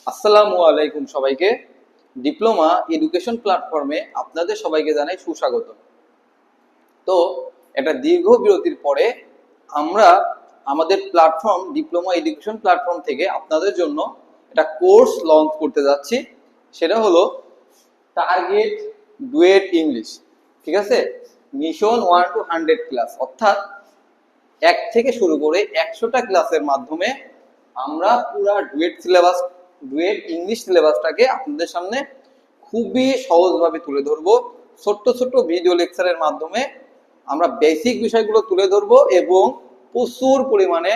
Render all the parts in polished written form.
আসসালামু আলাইকুম সবাইকে। ডিপ্লোমা এডুকেশন প্ল্যাটফর্মে আপনাদের সবাইকে জানাই সুস্বাগত। তো একটা দীর্ঘ বিরতির পরে আমরা আমাদের প্ল্যাটফর্ম ডিপ্লোমা এডুকেশন প্ল্যাটফর্ম থেকে আপনাদের জন্য একটা কোর্স লঞ্চ করতে যাচ্ছি। সেটা হলো টার্গেট ডুয়েট ইংলিশ। ঠিক আছে, মিশন 1 to 100 ক্লাস, অর্থাৎ 1 থেকে শুরু করে 100টা ক্লাসের মাধ্যমে আমরা পুরা ডুয়েট ইংলিশ সিলেবাসটাকে আপনাদের সামনে খুবই সহজভাবে তুলে ধরবো। ছোট্ট ছোট্ট ভিডিও লেকচারের মাধ্যমে আমরা বেসিক বিষয়গুলো তুলে ধরবো এবং প্রচুর পরিমাণে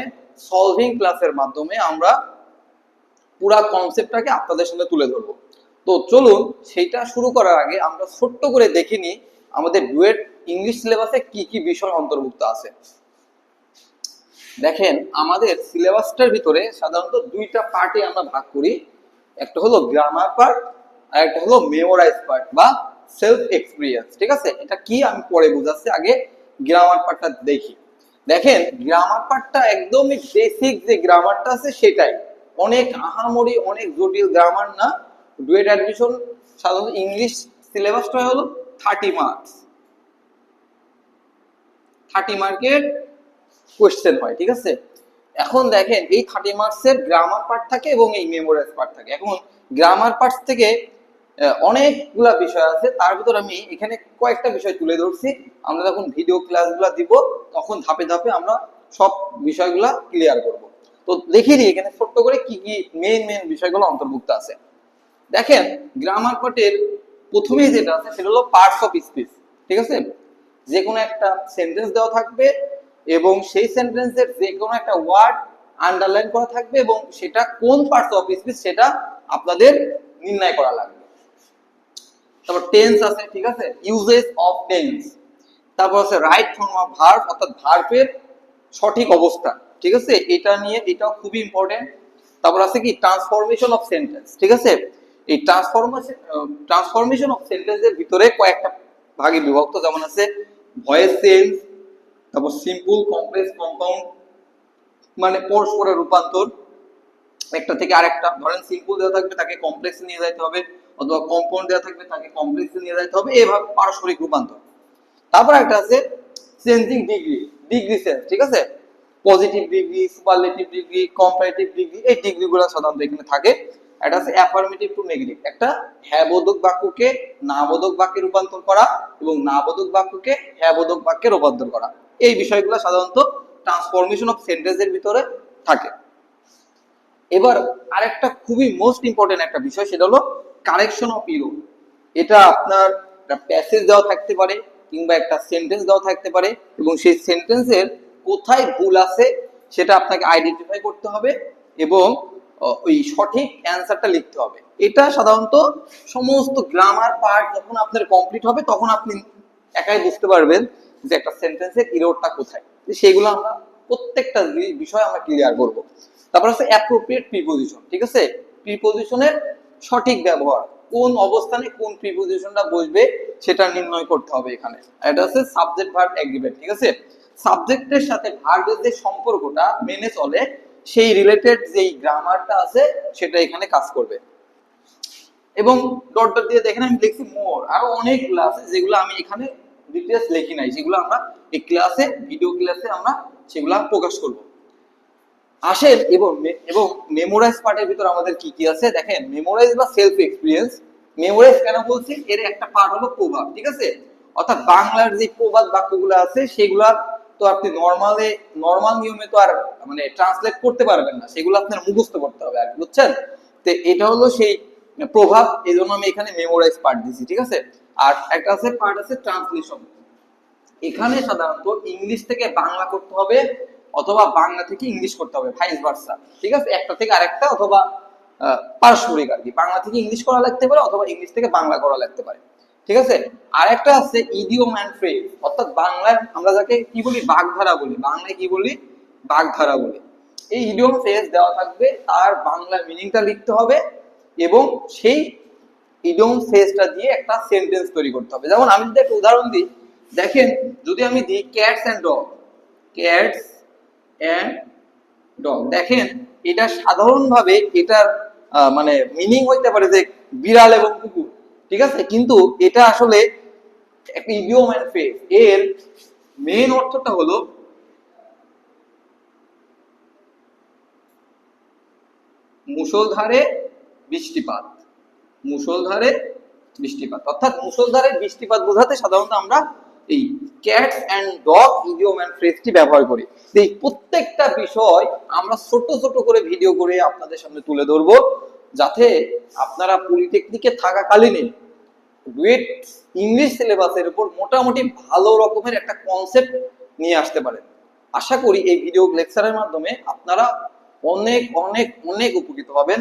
সলভিং ক্লাসের মাধ্যমে আমরা পুরা কনসেপ্টটাকে আপনাদের সামনে তুলে ধরবো। তো চলুন সেইটা শুরু করার আগে আমরা ছোট্ট করে দেখে নিই আমাদের ডুয়েট ইংলিশ সিলেবাসে কি কি বিষয় অন্তর্ভুক্ত আছে। দেখেন, আমাদের সিলেবাসটার ভিতরে সাধারণত দুইটা পার্টে আমরা ভাগ করি। একটা হলো গ্রামার পার্ট আর একটা হলো মেমোরাইজ পার্ট বা সেলফ এক্সপিরিয়েন্স। ঠিক আছে, এটা কি আমি পরে বুঝাচ্ছি, আগে গ্রামার পার্টটা দেখি। দেখেন, গ্রামার পার্টটা একদমই বেসিক যে গ্রামারটা আছে সেটাই, অনেক আহামরি অনেক জটিল গ্রামার না। ডুয়েট অ্যাডমিশন সাধারণত ইংলিশ সিলেবাসটা হলো 30 মার্কস, 30 মার্কের কোশ্চেন হয়। ঠিক আছে, এখন দেখেন এই 30 মার্কসের গ্রামার পার্ট থাকে এবং এই মেমোরাইজ পার্ট থাকে। এখন গ্রামার পার্ট থেকে অনেকগুলা বিষয় আছে, তার ভিতর আমি এখানে কয়েকটা বিষয় তুলে ধরছি। আমরা যখন ভিডিও ক্লাসগুলো দিব তখন ধাপে ধাপে আমরা সব বিষয়গুলা ক্লিয়ার করব। তো দেখিয়ে দিই এখানে ছোট্ট করে কি কি মেইন বিষয়গুলো অন্তর্ভুক্ত আছে। দেখেন, গ্রামার পার্টের প্রথমেই যেটা আছে সেটা হলো পার্টস অফ স্পিচ। ঠিক আছে, যে কোনো একটা সেন্টেন্স দেওয়া থাকবে এবং সেই সেন্টেন্সের যে কোনো একটা ওয়ার্ড আন্ডারলাইন করা থাকবে এবং সেটা কোন পার্টস অফ স্পিচ সেটা আপনাদের নির্ণয় করা লাগবে। তারপর টেন্স আছে, ঠিক আছে, ইউজেস অফ টেন্স। তারপর আছে রাইট ফর্ম অফ ভার্ব, অর্থাৎ ভার্বের সঠিক অবস্থা। ঠিক আছে, এটা নিয়ে এটাও খুবই ইম্পর্টেন্ট। তারপর আছে কি ট্রান্সফরমেশন অফ সেন্টেন্স। ঠিক আছে, এই ট্রান্সফরমেশন অফ সেন্টেন্সের ভিতরে কয়েকটা ভাগে বিভক্ত, যেমন আছে ভয়েস চেঞ্জ, তারপর সিম্পল, কমপ্লেক্স, কম্পাউন্ড, মানে পরস্পরের রূপান্তর একটা থেকে আরেকটা। ধরেন সিম্পল দেওয়া থাকবে তাকে কমপ্লেক্সে নিয়ে যাইতে হবে, অথবা কম্পাউন্ড দেওয়া থাকবে তাকে কমপ্লেক্সে নিয়ে যাইতে হবে, এইভাবে পারস্পরিক রূপান্তর। তারপর একটা আছে চেঞ্জিং ডিগ্রি, ডিগ্রি চেঞ্জ। ঠিক আছে, positive degree, superlative degree, comparative degree, এই ডিগ্রিগুলো সাধারণত এখানে থাকে। একটা আছে অ্যাফার্মেটিভ টু নেগেটিভ, একটা হ্যাঁ বোধক বাক্যকে না বোধক বাক্যে রূপান্তর করা এবং না বোধক বাক্যকে হ্যাঁ বোধক বাক্যে রূপান্তর করা। এই বিষয়গুলো সাধারণত ট্রান্সফরমেশন অফ সেন্টেন্সের ভিতরে থাকে। এবার আরেকটা খুবই মোস্ট ইম্পর্টেন্ট একটা বিষয়, সেটা হলো কারেকশন অফ ইরর। এটা আপনার একটা প্যাসেজ দেওয়া থাকতে পারে কিংবা একটা সেন্টেন্স দেওয়া থাকতে পারে এবং সেই সেন্টেন্সের কোথায় ভুল আছে সেটা আপনাকে আইডেন্টিফাই করতে হবে এবং ওই সঠিক অ্যান্সারটা লিখতে হবে। এটা সাধারণত সমস্ত গ্রামার পার্ট যখন আপনার কমপ্লিট হবে তখন আপনি একাই বুঝতে পারবেন যে একটা সেন্টেন্সের ইররটা কোথায়। সেগুলো আমরা প্রত্যেকটা বিষয় আমরা ক্লিয়ার করব। তারপর আছে অ্যাপ্রোপ্রিয়েট প্রিপোজিশন। ঠিক আছে, প্রিপোজিশনের সঠিক ব্যবহার, কোন অবস্থানে কোন প্রিপোজিশনটা বসবে সেটা নির্ণয় করতে হবে এখানে। এটা আছে সাবজেক্ট ভার্ব এগ্রিগেট। ঠিক আছে, সাবজেক্টের সাথে ভার্বের যে সম্পর্কটা মেনে চলে সেই রিলেটেড যেই গ্রামারটা আছে সেটা এখানে কাজ করবে। এবং ডট ডট দিয়ে দেখেন আমি লিখছি মোর, আরো অনেকগুলো আছে যেগুলো আমি এখানে ডিটেইলস লিখি নাই, সেগুলো আমরা এই ক্লাসে ভিডিও ক্লাসে আমরা সেগুলো প্রকাশ করব। আসেন এবং মেমোরাইজ পার্টের ভিতর আমাদের কি কি আছে দেখেন। মেমোরাইজ বা সেলফ এক্সপিরিয়েন্স, মেমোরাইজ কেন বলছি, এর একটা পার্ট হলো প্রভাব। ঠিক আছে, অর্থাৎ বাংলার যে প্রবাদ বাক্যগুলো আছে সেগুলা তো আপনি নর্মাল নিয়মে তো আর মানে ট্রান্সলেট করতে পারবেন না, সেগুলো আপনার মুখস্থ করতে হবে আর, বুঝছেন? তো এটা হলো সেই প্রভাব, এই জন্য আমি এখানে মেমোরাইজ পার্ট দিছি। ঠিক আছে, আর একটা আছে পার্ট আছে ট্রান্সলেশন। এখানে সাধারণত ইংলিশ থেকে বাংলা করতে হবে অথবা বাংলা থেকে ইংলিশ করতে হবে, ভাইস ভার্সা। ঠিক আছে, একটা থেকে আরেকটা অথবা পারস্পরিক আর কি, বাংলা থেকে ইংলিশ করা লাগতে পারে অথবা ইংলিশ থেকে বাংলা করা লাগতে পারে। ঠিক আছে, আরেকটা আছে ইডিয়ম এন্ড ফ্রেজ, অর্থাৎ বাংলায় আমরা যাকে কি বলি বাগধারা বলি, বাংলায় কি বলি বাগধারা বলি। এই ইডিয়ম ফ্রেজ দেওয়া থাকবে, তার বাংলা মিনিংটা লিখতে হবে এবং সেই ইডিয়ম ফ্রেজটা দিয়ে একটা সেন্টেন্স তৈরি করতে হবে। যেমন আমি যদি একটা উদাহরণ দিই, দেখেন যদি আমি দিই cats and dog, cats and dog, দেখেন এটা সাধারণভাবে এটার মানে মিনিং হইতে পারে যে বিড়াল এবং কুকুর, ঠিক আছে, কিন্তু এটা আসলে একটা ইডিয়ম এন্ড ফ্রেজ। এর মেইন অর্থটা হলো মুষলধারে বৃষ্টিপাত। মুষলধারে বৃষ্টিপাত, অর্থাৎ মুষলধারে বৃষ্টিপাত বোঝাতে সাধারণত আমরা এই cats and dog idiom and ফ্রেজটি ব্যবহার করি। এই প্রত্যেকটা বিষয় আমরা ছোট ছোট করে ভিডিও করে আপনাদের সামনে তুলে ধরবো, যাতে আপনারা পলিটেকনিকে থাকাকালীন ডুয়েট ইংলিশ সিলেবাসের উপর মোটামুটি ভালো রকমের একটা কনসেপ্ট নিয়ে আসতে পারেন। আশা করি এই ভিডিও লেকচারের মাধ্যমে আপনারা অনেক অনেক অনেক উপকৃত হবেন।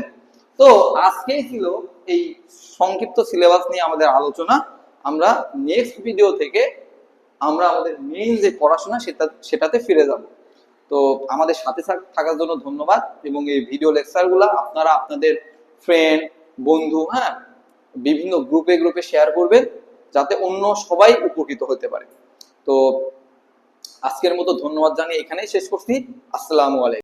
তো আজকেই ছিল এই সংক্ষিপ্ত সিলেবাস নিয়ে আমাদের আলোচনা। আমরা নেক্সট ভিডিও থেকে আমরা আমাদের মেইন যে পড়াশোনা সেটাতে ফিরে যাব। তো আমাদের সাথে থাকার জন্য ধন্যবাদ, এবং এই ভিডিও লেকচারগুলো আপনারা আপনাদের ফ্রেন্ড, বন্ধু, হ্যাঁ, বিভিন্ন গ্রুপে শেয়ার করবেন, যাতে অন্য সবাই উপকৃত হতে পারে। তো আজকের মতো ধন্যবাদ জানিয়ে এখানেই শেষ করছি। আসসালামু আলাইকুম।